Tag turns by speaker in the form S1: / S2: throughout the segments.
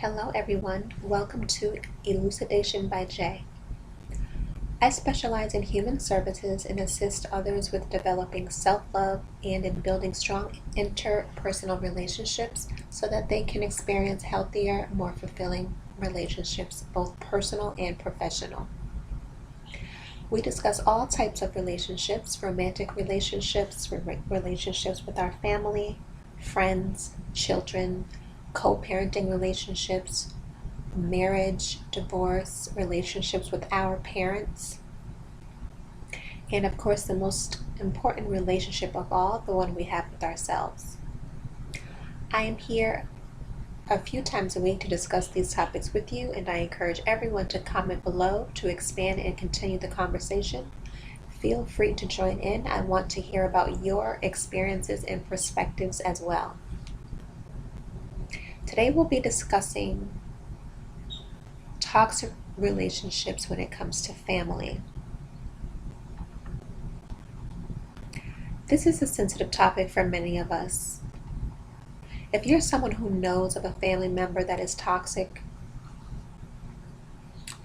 S1: Hello everyone, welcome to Elucidation by Jay. I specialize in human services and assist others with developing self-love and in building strong interpersonal relationships so that they can experience healthier, more fulfilling relationships, both personal and professional. We discuss all types of relationships, romantic relationships, relationships with our family, friends, children, co-parenting relationships, marriage, divorce, relationships with our parents, and of course the most important relationship of all, the one we have with ourselves. I am here a few times a week to discuss these topics with you, and I encourage everyone to comment below to expand and continue the conversation. Feel free to join in. I want to hear about your experiences and perspectives as well. Today we'll be discussing toxic relationships when it comes to family. This is a sensitive topic for many of us. If you're someone who knows of a family member that is toxic,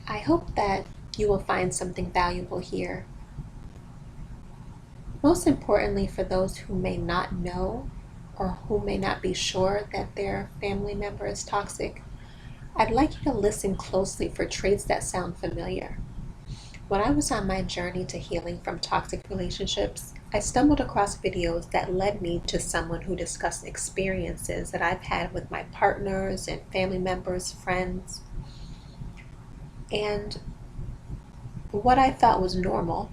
S1: I hope that you will find something valuable here. Most importantly, for those who may not know or who may not be sure that their family member is toxic, I'd like you to listen closely for traits that sound familiar. When I was on my journey to healing from toxic relationships, I stumbled across videos that led me to someone who discussed experiences that I've had with my partners and family members, friends, and what I thought was normal,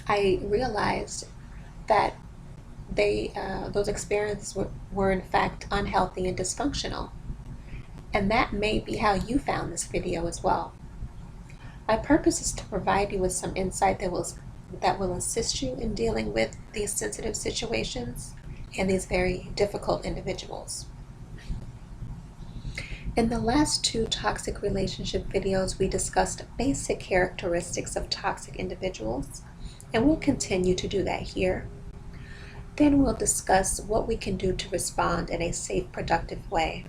S1: I realized that those experiences were in fact unhealthy and dysfunctional. And that may be how you found this video as well. My purpose is to provide you with some insight that will assist you in dealing with these sensitive situations and these very difficult individuals. In the last two toxic relationship videos, we discussed basic characteristics of toxic individuals, and we'll continue to do that here. Then we'll discuss what we can do to respond in a safe, productive way.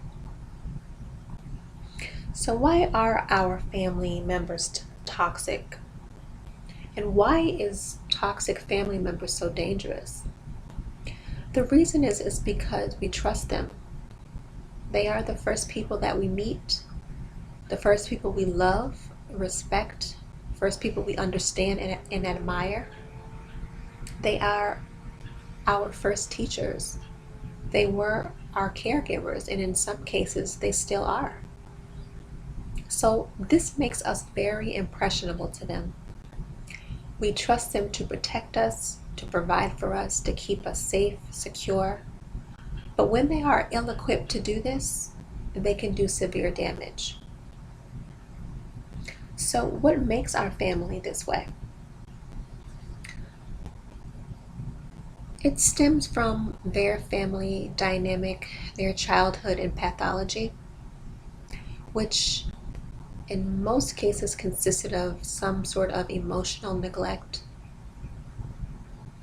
S1: So why are our family members toxic? And why is toxic family members so dangerous? The reason is because we trust them. They are the first people that we meet, the first people we love, respect, first people we understand and admire. They are our first teachers. They were our caregivers, and in some cases, they still are. So this makes us very impressionable to them. We trust them to protect us, to provide for us, to keep us safe, secure. But when they are ill-equipped to do this, they can do severe damage. So what makes our family this way? It stems from their family dynamic, their childhood and pathology, which in most cases consisted of some sort of emotional neglect,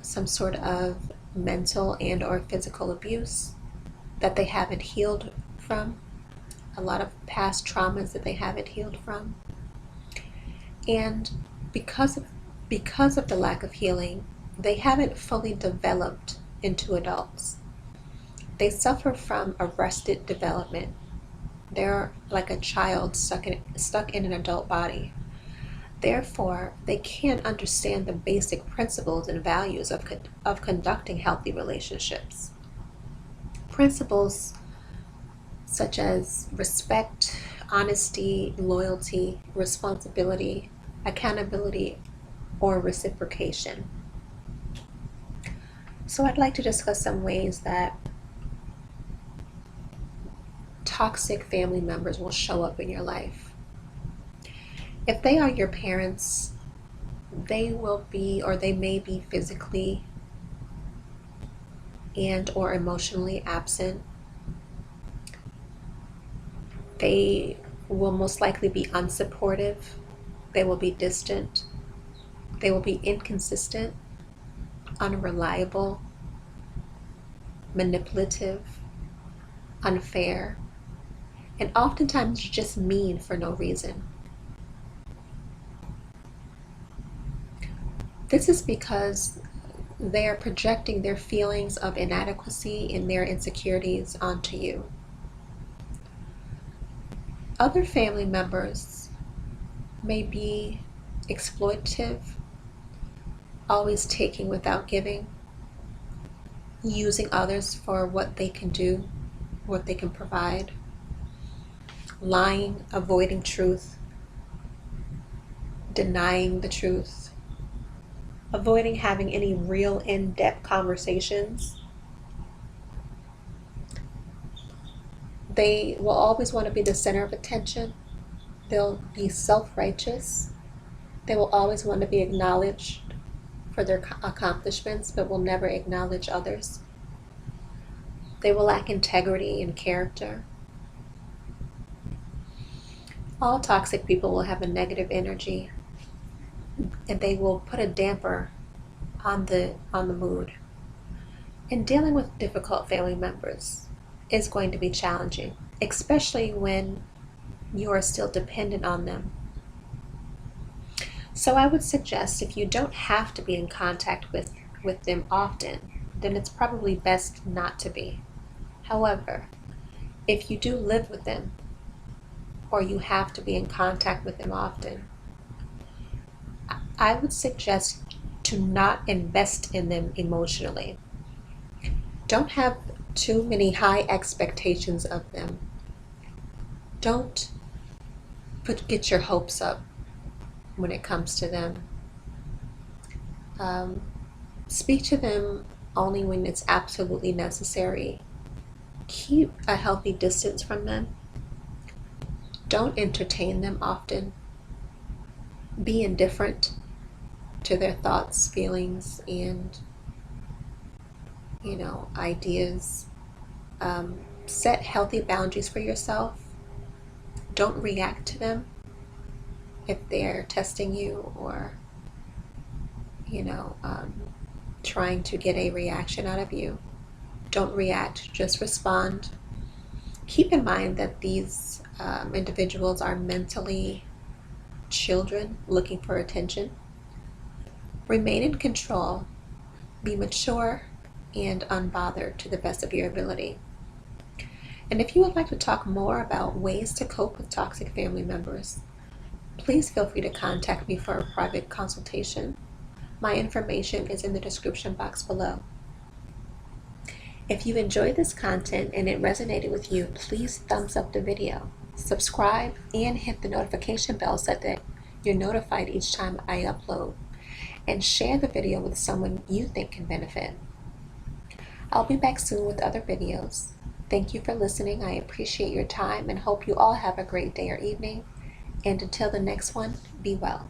S1: some sort of mental and or physical abuse that they haven't healed from, a lot of past traumas that they haven't healed from. And because of the lack of healing, they haven't fully developed into adults. They suffer from arrested development. They're like a child stuck in an adult body. Therefore, they can't understand the basic principles and values of conducting healthy relationships. Principles such as respect, honesty, loyalty, responsibility, accountability, or reciprocation. So I'd like to discuss some ways that toxic family members will show up in your life. If they are your parents, they will be, or they may be, physically and or emotionally absent. They will most likely be unsupportive. They will be distant. They will be inconsistent, unreliable, manipulative, unfair, and oftentimes just mean for no reason. This is because they are projecting their feelings of inadequacy and their insecurities onto you. Other family members may be exploitative, always taking without giving, using others for what they can do, what they can provide, lying, avoiding truth, denying the truth, avoiding having any real in-depth conversations. They will always want to be the center of attention. They'll be self-righteous. They will always want to be acknowledged for their accomplishments, but will never acknowledge others. They will lack integrity and character. All toxic people will have a negative energy, and they will put a damper on the mood. And dealing with difficult family members is going to be challenging, especially when you are still dependent on them. So I would suggest, if you don't have to be in contact with them often, then it's probably best not to be. However, if you do live with them, or you have to be in contact with them often, I would suggest to not invest in them emotionally. Don't have too many high expectations of them. Don't get your hopes up when it comes to them. Speak to them only when it's absolutely necessary. Keep a healthy distance from them. Don't entertain them often. Be indifferent to their thoughts, feelings, and ideas. Set healthy boundaries for yourself. Don't react to them if they're testing you or trying to get a reaction out of you. Don't react, just respond. Keep in mind that these individuals are mentally children looking for attention. Remain in control, be mature, and unbothered to the best of your ability. And if you would like to talk more about ways to cope with toxic family members, please feel free to contact me for a private consultation. My information is in the description box below. If you enjoyed this content and it resonated with you, please thumbs up the video, subscribe, and hit the notification bell so that you're notified each time I upload. And share the video with someone you think can benefit. I'll be back soon with other videos. Thank you for listening. I appreciate your time and hope you all have a great day or evening. And until the next one, be well.